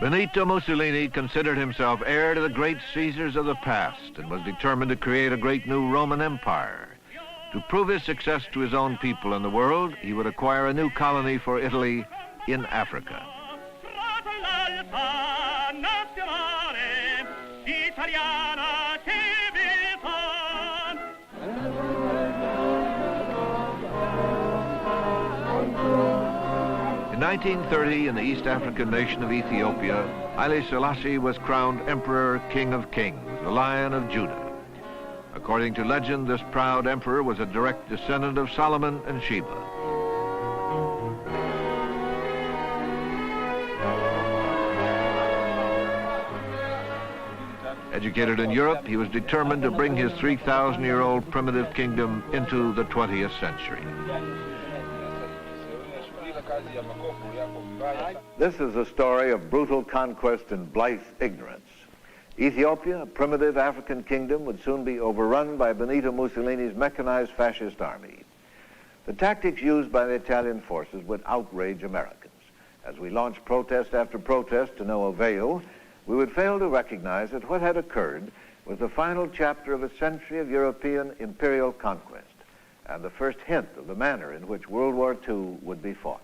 Benito Mussolini considered himself heir to the great Caesars of the past and was determined to create a great new Roman Empire. To prove his success to his own people and the world, he would acquire a new colony for Italy in Africa. In 1930, in the East African nation of Ethiopia, Haile Selassie was crowned Emperor, King of Kings, the Lion of Judah. According to legend, this proud emperor was a direct descendant of Solomon and Sheba. Educated in Europe, he was determined to bring his 3,000-year-old primitive kingdom into the 20th century. This is a story of brutal conquest and blithe ignorance. Ethiopia, a primitive African kingdom, would soon be overrun by Benito Mussolini's mechanized fascist army. The tactics used by the Italian forces would outrage Americans. As we launched protest after protest to no avail, we would fail to recognize that what had occurred was the final chapter of a century of European imperial conquest and the first hint of the manner in which World War II would be fought.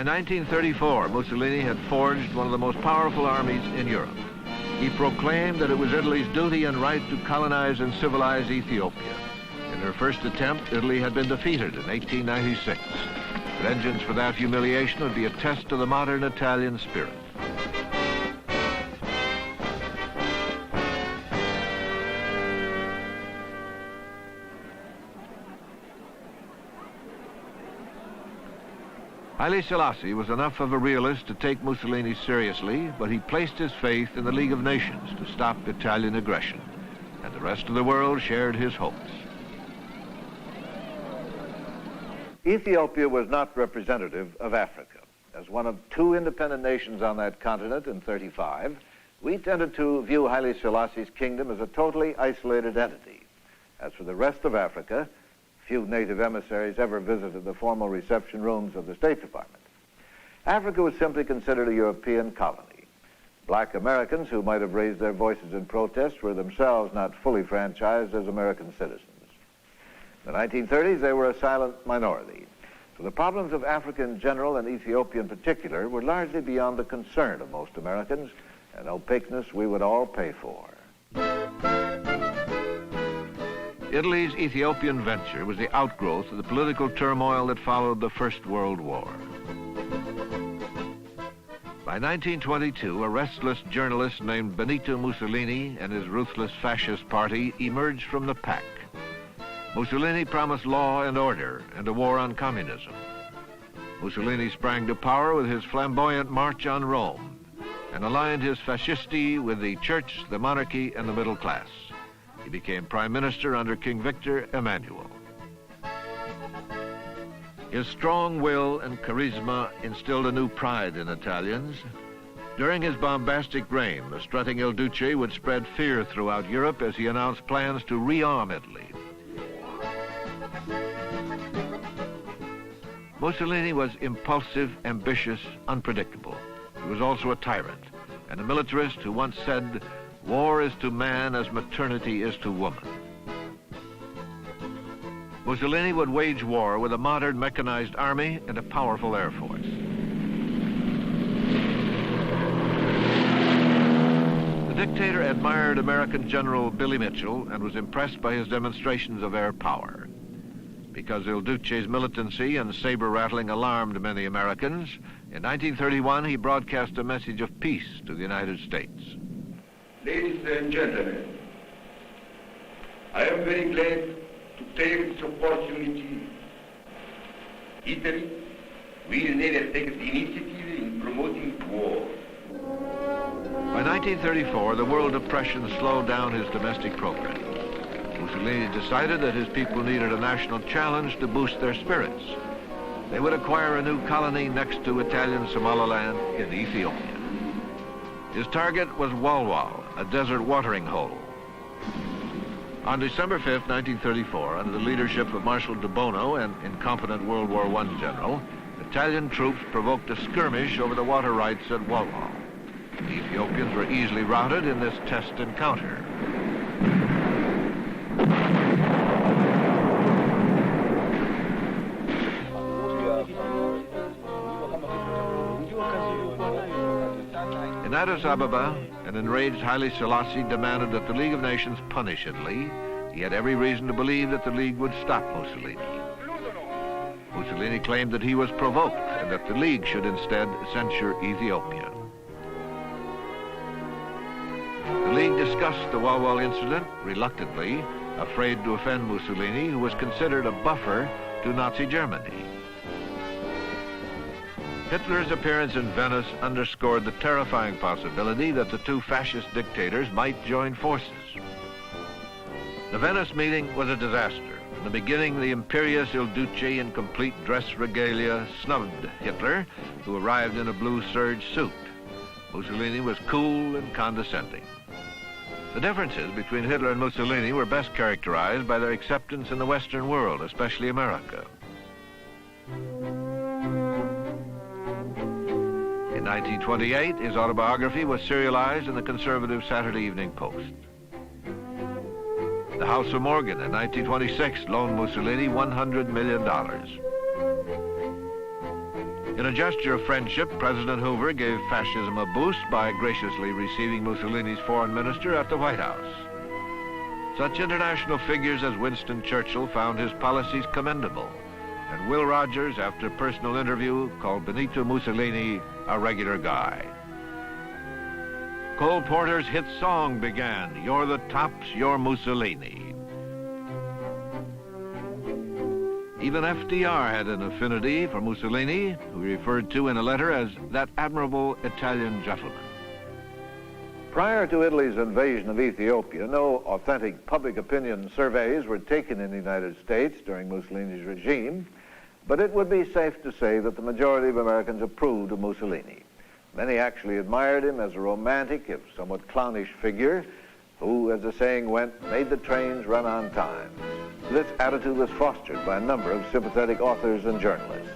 By 1934, Mussolini had forged one of the most powerful armies in Europe. He proclaimed that it was Italy's duty and right to colonize and civilize Ethiopia. In her first attempt, Italy had been defeated in 1896. Vengeance for that humiliation would be a test of the modern Italian spirit. Haile Selassie was enough of a realist to take Mussolini seriously, but he placed his faith in the League of Nations to stop Italian aggression, and the rest of the world shared his hopes. Ethiopia was not representative of Africa. As one of two independent nations on that continent in 1935, we tended to view Haile Selassie's kingdom as a totally isolated entity. As for the rest of Africa, few native emissaries ever visited the formal reception rooms of the State Department. Africa was simply considered a European colony. Black Americans who might have raised their voices in protest were themselves not fully franchised as American citizens. In the 1930s, they were a silent minority. So the problems of Africa in general and Ethiopia in particular were largely beyond the concern of most Americans, an opaqueness we would all pay for. Italy's Ethiopian venture was the outgrowth of the political turmoil that followed the First World War. By 1922, a restless journalist named Benito Mussolini and his ruthless fascist party emerged from the pack. Mussolini promised law and order and a war on communism. Mussolini sprang to power with his flamboyant march on Rome and aligned his fascisti with the church, the monarchy, and the middle class. He became prime minister under King Victor Emmanuel. His strong will and charisma instilled a new pride in Italians. During his bombastic reign, the strutting Il Duce would spread fear throughout Europe as he announced plans to rearm Italy. Mussolini was impulsive, ambitious, unpredictable. He was also a tyrant, and a militarist who once said, "War is to man as maternity is to woman." Mussolini would wage war with a modern mechanized army and a powerful air force. The dictator admired American General Billy Mitchell and was impressed by his demonstrations of air power. Because Il Duce's militancy and saber rattling alarmed many Americans, in 1931 he broadcast a message of peace to the United States. Ladies and gentlemen, I am very glad to take this opportunity. Italy will never take the initiative in promoting war. By 1934, the world depression slowed down his domestic program. Mussolini decided that his people needed a national challenge to boost their spirits. They would acquire a new colony next to Italian Somaliland in Ethiopia. His target was Walwal, a desert watering hole. On December 5, 1934, under the leadership of Marshal de Bono, an incompetent World War I general, Italian troops provoked a skirmish over the water rights at Walwal. The Ethiopians were easily routed in this test encounter. In Addis Ababa, an enraged Haile Selassie demanded that the League of Nations punish Italy. He had every reason to believe that the League would stop Mussolini. Mussolini claimed that he was provoked and that the League should instead censure Ethiopia. The League discussed the Walwal incident reluctantly, afraid to offend Mussolini, who was considered a buffer to Nazi Germany. Hitler's appearance in Venice underscored the terrifying possibility that the two fascist dictators might join forces. The Venice meeting was a disaster. In the beginning, the imperious Il Duce in complete dress regalia snubbed Hitler, who arrived in a blue serge suit. Mussolini was cool and condescending. The differences between Hitler and Mussolini were best characterized by their acceptance in the Western world, especially America. In 1928, his autobiography was serialized in the conservative Saturday Evening Post. The House of Morgan in 1926 loaned Mussolini $100 million. In a gesture of friendship, President Hoover gave fascism a boost by graciously receiving Mussolini's foreign minister at the White House. Such international figures as Winston Churchill found his policies commendable, and Will Rogers, after a personal interview, called Benito Mussolini a regular guy. Cole Porter's hit song began, "You're the tops, you're Mussolini." Even FDR had an affinity for Mussolini, who he referred to in a letter as that admirable Italian gentleman. Prior to Italy's invasion of Ethiopia, no authentic public opinion surveys were taken in the United States during Mussolini's regime, but it would be safe to say that the majority of Americans approved of Mussolini. Many actually admired him as a romantic, if somewhat clownish figure who, as the saying went, made the trains run on time. This attitude was fostered by a number of sympathetic authors and journalists.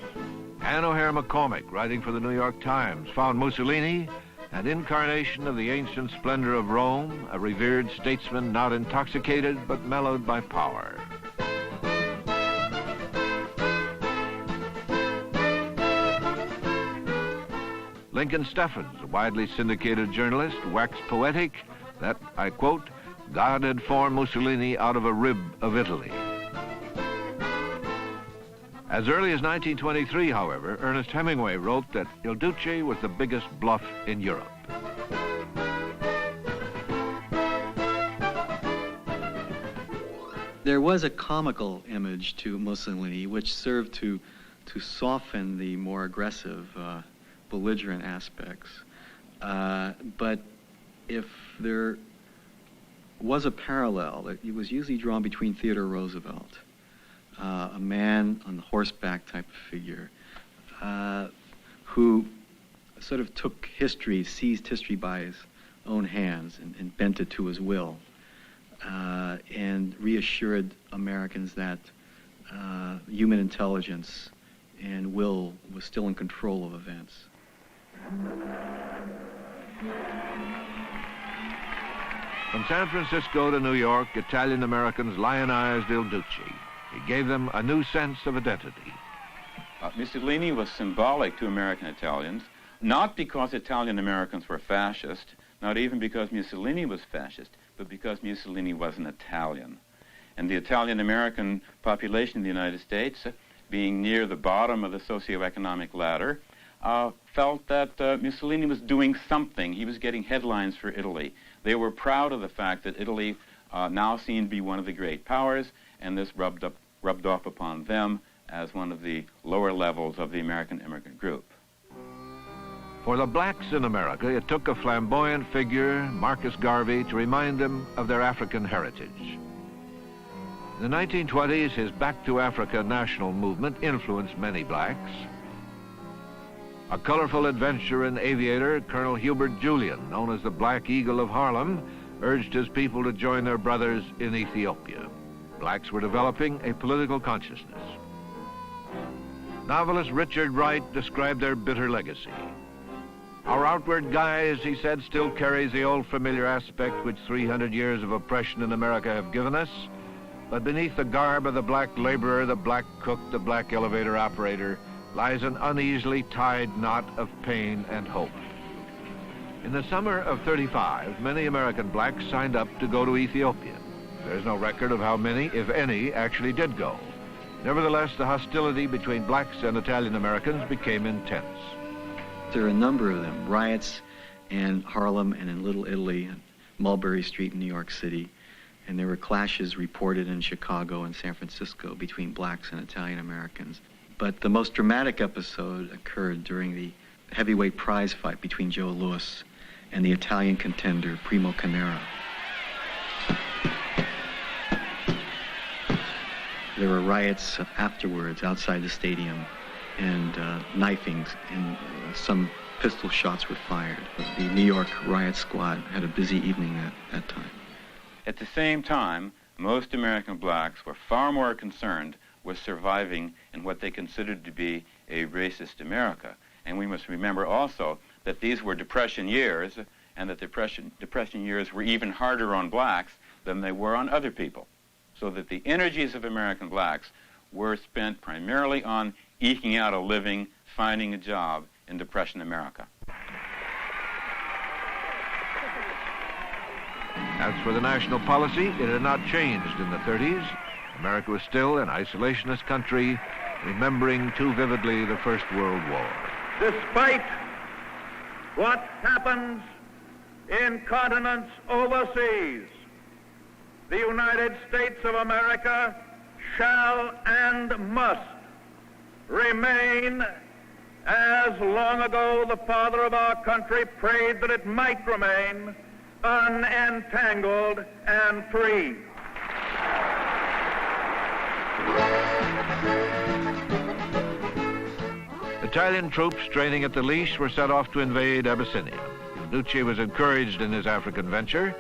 Anne O'Hare McCormick, writing for the New York Times, found Mussolini an incarnation of the ancient splendor of Rome, a revered statesman not intoxicated but mellowed by power. Lincoln Steffens, a widely syndicated journalist, waxed poetic that, I quote, "God had formed Mussolini out of a rib of Italy." As early as 1923, however, Ernest Hemingway wrote that Il Duce was the biggest bluff in Europe. There was a comical image to Mussolini which served to soften the more aggressive, belligerent aspects. But if there was a parallel, it was usually drawn between Theodore Roosevelt, a man on the horseback type of figure, who sort of took history, seized history by his own hands and bent it to his will, and reassured Americans that human intelligence and will was still in control of events. From San Francisco to New York, Italian Americans lionized Il Duce. He gave them a new sense of identity. Mussolini was symbolic to American Italians, not because Italian Americans were fascist, not even because Mussolini was fascist, but because Mussolini was an Italian. And the Italian American population in the United States, being near the bottom of the socioeconomic ladder, felt that Mussolini was doing something. He was getting headlines for Italy. They were proud of the fact that Italy now seemed to be one of the great powers, and this rubbed off upon them as one of the lower levels of the American immigrant group. For the blacks in America, it took a flamboyant figure, Marcus Garvey, to remind them of their African heritage. In the 1920s, his Back to Africa national movement influenced many blacks. A colorful adventurer and aviator, Colonel Hubert Julian, known as the Black Eagle of Harlem, urged his people to join their brothers in Ethiopia. Blacks were developing a political consciousness. Novelist Richard Wright described their bitter legacy. Our outward guise, he said, still carries the old familiar aspect which 300 years of oppression in America have given us, but beneath the garb of the black laborer, the black cook, the black elevator operator, lies an uneasily tied knot of pain and hope. In the summer of '35, many American blacks signed up to go to Ethiopia. There's no record of how many, if any, actually did go. Nevertheless, the hostility between blacks and Italian Americans became intense. There are a number of them, riots in Harlem and in Little Italy and Mulberry Street in New York City, and there were clashes reported in Chicago and San Francisco between blacks and Italian Americans. But the most dramatic episode occurred during the heavyweight prize fight between Joe Louis and the Italian contender Primo Carnera. There were riots afterwards outside the stadium and knifings, and some pistol shots were fired. The New York riot squad had a busy evening that time. At the same time, most American blacks were far more concerned with surviving in what they considered to be a racist America. And we must remember also that these were Depression years, and that Depression years were even harder on blacks than they were on other people. So that the energies of American blacks were spent primarily on eking out a living, finding a job in Depression America. As for the national policy, it had not changed in the 30s. America was still an isolationist country, remembering too vividly the First World War. Despite what happens in continents overseas, the United States of America shall and must remain as long ago the father of our country prayed that it might remain, unentangled and free. Italian troops training at the Leash were set off to invade Abyssinia. Il Duce was encouraged in his African venture.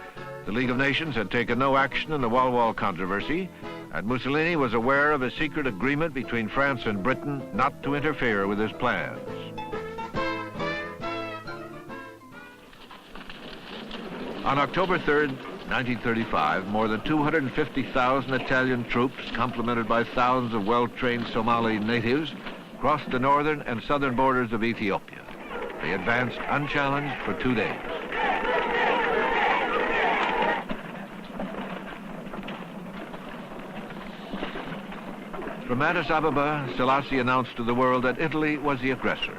The League of Nations had taken no action in the Wall Wall controversy, and Mussolini was aware of a secret agreement between France and Britain not to interfere with his plans. On October 3rd, 1935, more than 250,000 Italian troops, complemented by thousands of well-trained Somali natives, crossed the northern and southern borders of Ethiopia. They advanced unchallenged for 2 days. From Addis Ababa, Selassie announced to the world that Italy was the aggressor.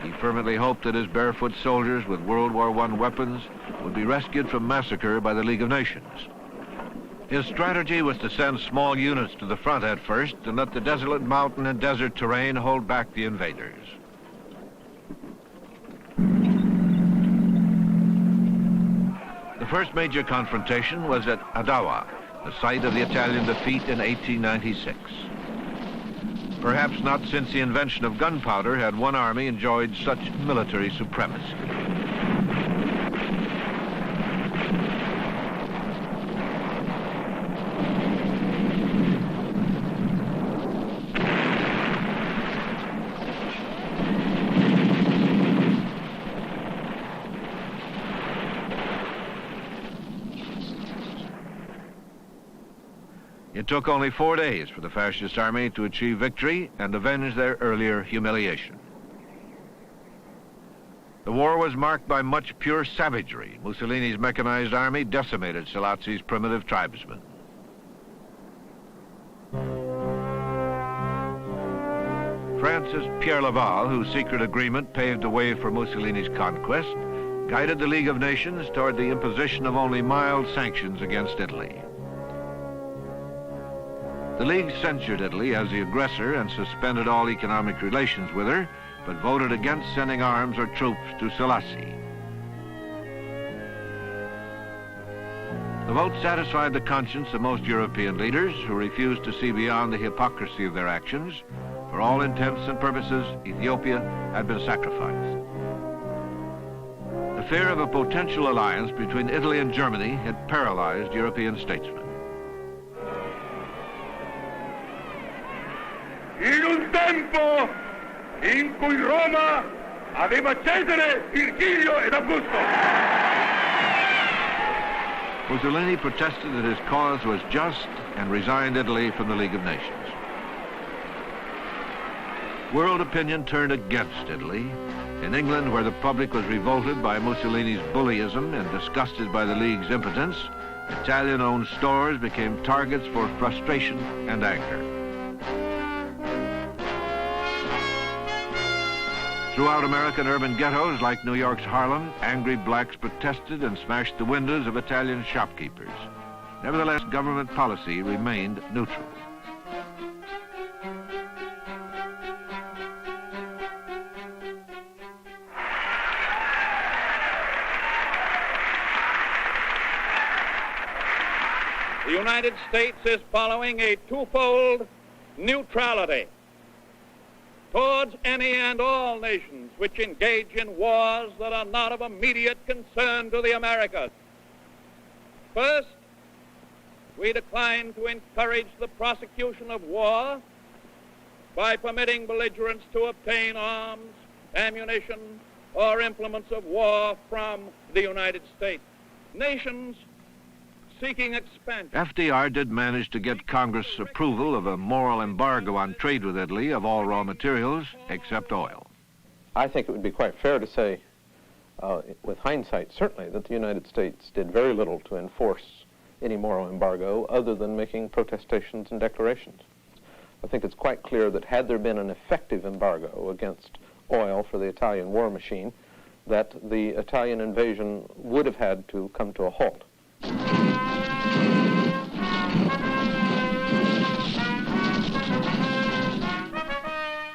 He fervently hoped that his barefoot soldiers with World War I weapons would be rescued from massacre by the League of Nations. His strategy was to send small units to the front at first and let the desolate mountain and desert terrain hold back the invaders. The first major confrontation was at Adawa, the site of the Italian defeat in 1896. Perhaps not since the invention of gunpowder had one army enjoyed such military supremacy. took only 4 days for the fascist army to achieve victory and avenge their earlier humiliation. The war was marked by much pure savagery. Mussolini's mechanized army decimated Selassy's primitive tribesmen. Francis Pierre Laval, whose secret agreement paved the way for Mussolini's conquest, guided the League of Nations toward the imposition of only mild sanctions against Italy. The League censured Italy as the aggressor and suspended all economic relations with her, but voted against sending arms or troops to Selassie. The vote satisfied the conscience of most European leaders who refused to see beyond the hypocrisy of their actions. For all intents and purposes, Ethiopia had been sacrificed. The fear of a potential alliance between Italy and Germany had paralyzed European statesmen. In un tempo in cui Roma aveva Cesare, Virgilio ed Augusto. Mussolini protested that his cause was just and resigned Italy from the League of Nations. World opinion turned against Italy. In England, where the public was revolted by Mussolini's bullyism and disgusted by the League's impotence, Italian-owned stores became targets for frustration and anger. Throughout American urban ghettos like New York's Harlem, angry blacks protested and smashed the windows of Italian shopkeepers. Nevertheless, government policy remained neutral. The United States is following a twofold neutrality towards any and all nations which engage in wars that are not of immediate concern to the Americas. First, we decline to encourage the prosecution of war by permitting belligerents to obtain arms, ammunition, or implements of war from the United States. Nations seeking expansion. FDR did manage to get Congress approval of a moral embargo on trade with Italy of all raw materials except oil. I think it would be quite fair to say, with hindsight certainly, that the United States did very little to enforce any moral embargo other than making protestations and declarations. I think it's quite clear that had there been an effective embargo against oil for the Italian war machine, that the Italian invasion would have had to come to a halt.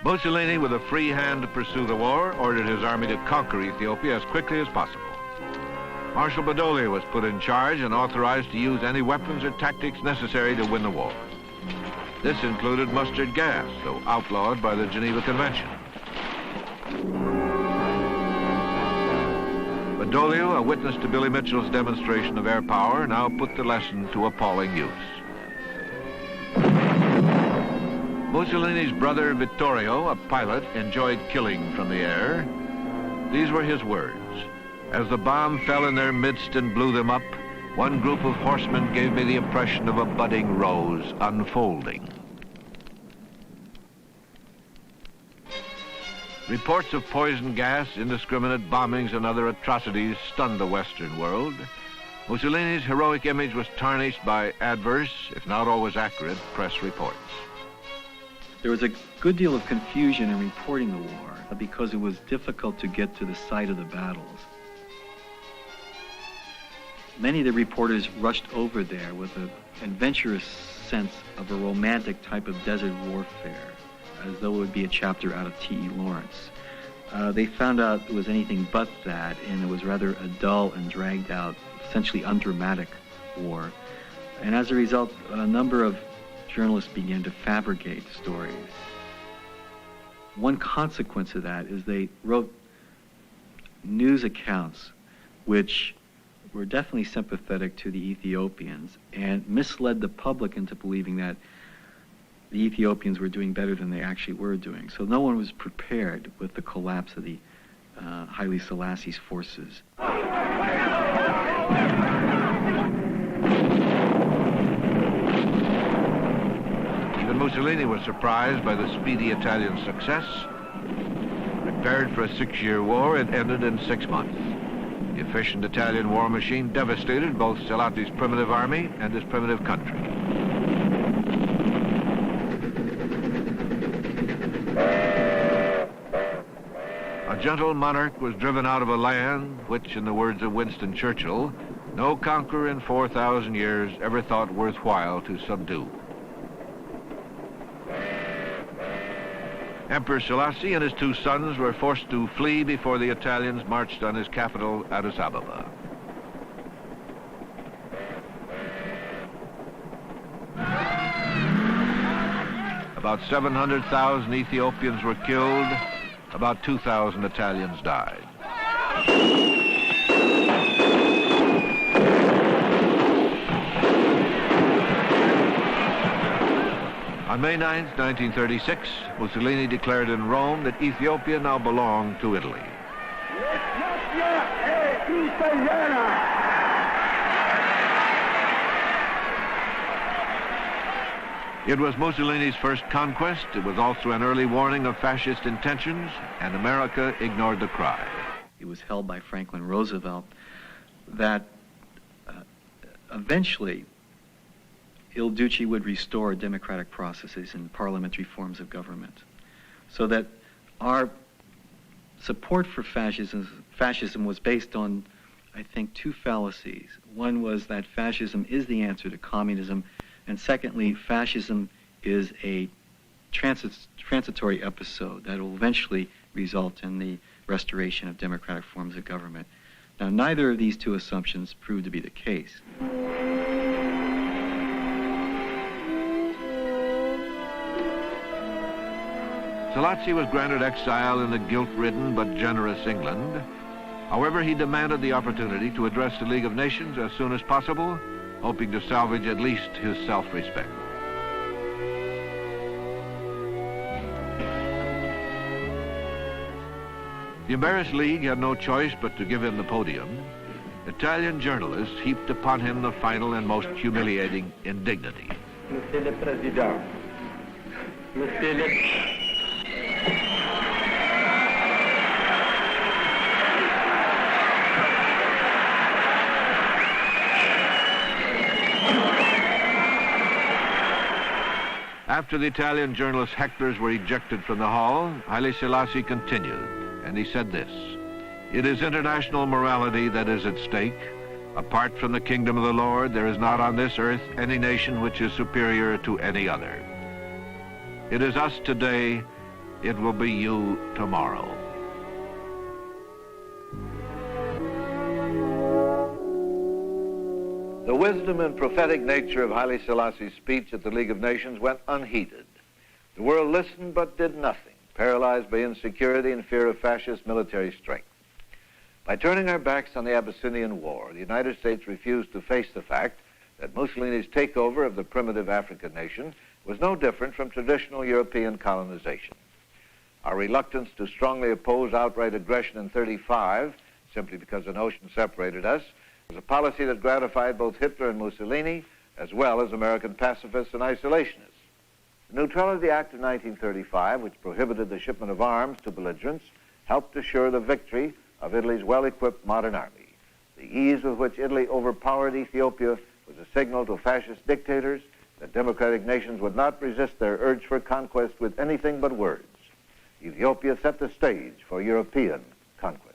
Mussolini, with a free hand to pursue the war, ordered his army to conquer Ethiopia as quickly as possible. Marshal Badoglio was put in charge and authorized to use any weapons or tactics necessary to win the war. This included mustard gas, though outlawed by the Geneva Convention. Badoglio, a witness to Billy Mitchell's demonstration of air power, now put the lesson to appalling use. Mussolini's brother Vittorio, a pilot, enjoyed killing from the air. These were his words. As the bomb fell in their midst and blew them up, one group of horsemen gave me the impression of a budding rose unfolding. Reports of poison gas, indiscriminate bombings, and other atrocities stunned the Western world. Mussolini's heroic image was tarnished by adverse, if not always accurate, press reports. There was a good deal of confusion in reporting the war because it was difficult to get to the site of the battles. Many of the reporters rushed over there with an adventurous sense of a romantic type of desert warfare, as though it would be a chapter out of T.E. Lawrence. They found out it was anything but that, and it was rather a dull and dragged out, essentially undramatic war. And as a result, a number of journalists began to fabricate stories. One consequence of that is they wrote news accounts which were definitely sympathetic to the Ethiopians and misled the public into believing that the Ethiopians were doing better than they actually were doing. So no one was prepared with the collapse of the Haile Selassie's forces. Mussolini was surprised by the speedy Italian success. Prepared for a 6-year war, it ended in 6 months. The efficient Italian war machine devastated both Salazzi's primitive army and his primitive country. A gentle monarch was driven out of a land which, in the words of Winston Churchill, no conqueror in 4,000 years ever thought worthwhile to subdue. Emperor Selassie and his 2 sons were forced to flee before the Italians marched on his capital, Addis Ababa. About 700,000 Ethiopians were killed, about 2,000 Italians died. On May 9, 1936, Mussolini declared in Rome that Ethiopia now belonged to Italy. It was Mussolini's first conquest. It was also an early warning of fascist intentions, and America ignored the cry. It was held by Franklin Roosevelt that eventually Il Duce would restore democratic processes and parliamentary forms of government, so that our support for fascism was based on, I think, 2 fallacies. One was that fascism is the answer to communism, and secondly, fascism is a transitory episode that will eventually result in the restoration of democratic forms of government. Now, neither of these 2 assumptions proved to be the case. Selassie was granted exile in the guilt-ridden but generous England. However, he demanded the opportunity to address the League of Nations as soon as possible, hoping to salvage at least his self-respect. The embarrassed League had no choice but to give him the podium. Italian journalists heaped upon him the final and most humiliating indignity. Monsieur le Président, Monsieur le... After the Italian journalist hecklers were ejected from the hall, Haile Selassie continued, and he said this: "It is international morality that is at stake. Apart from the kingdom of the Lord, there is not on this earth any nation which is superior to any other. It is us today, it will be you tomorrow." The wisdom and prophetic nature of Haile Selassie's speech at the League of Nations went unheeded. The world listened but did nothing, paralyzed by insecurity and fear of fascist military strength. By turning our backs on the Abyssinian War, the United States refused to face the fact that Mussolini's takeover of the primitive African nation was no different from traditional European colonization. Our reluctance to strongly oppose outright aggression in 1935, simply because an ocean separated us, was a policy that gratified both Hitler and Mussolini, as well as American pacifists and isolationists. The Neutrality Act of 1935, which prohibited the shipment of arms to belligerents, helped assure the victory of Italy's well-equipped modern army. The ease with which Italy overpowered Ethiopia was a signal to fascist dictators that democratic nations would not resist their urge for conquest with anything but words. Ethiopia set the stage for European conquest.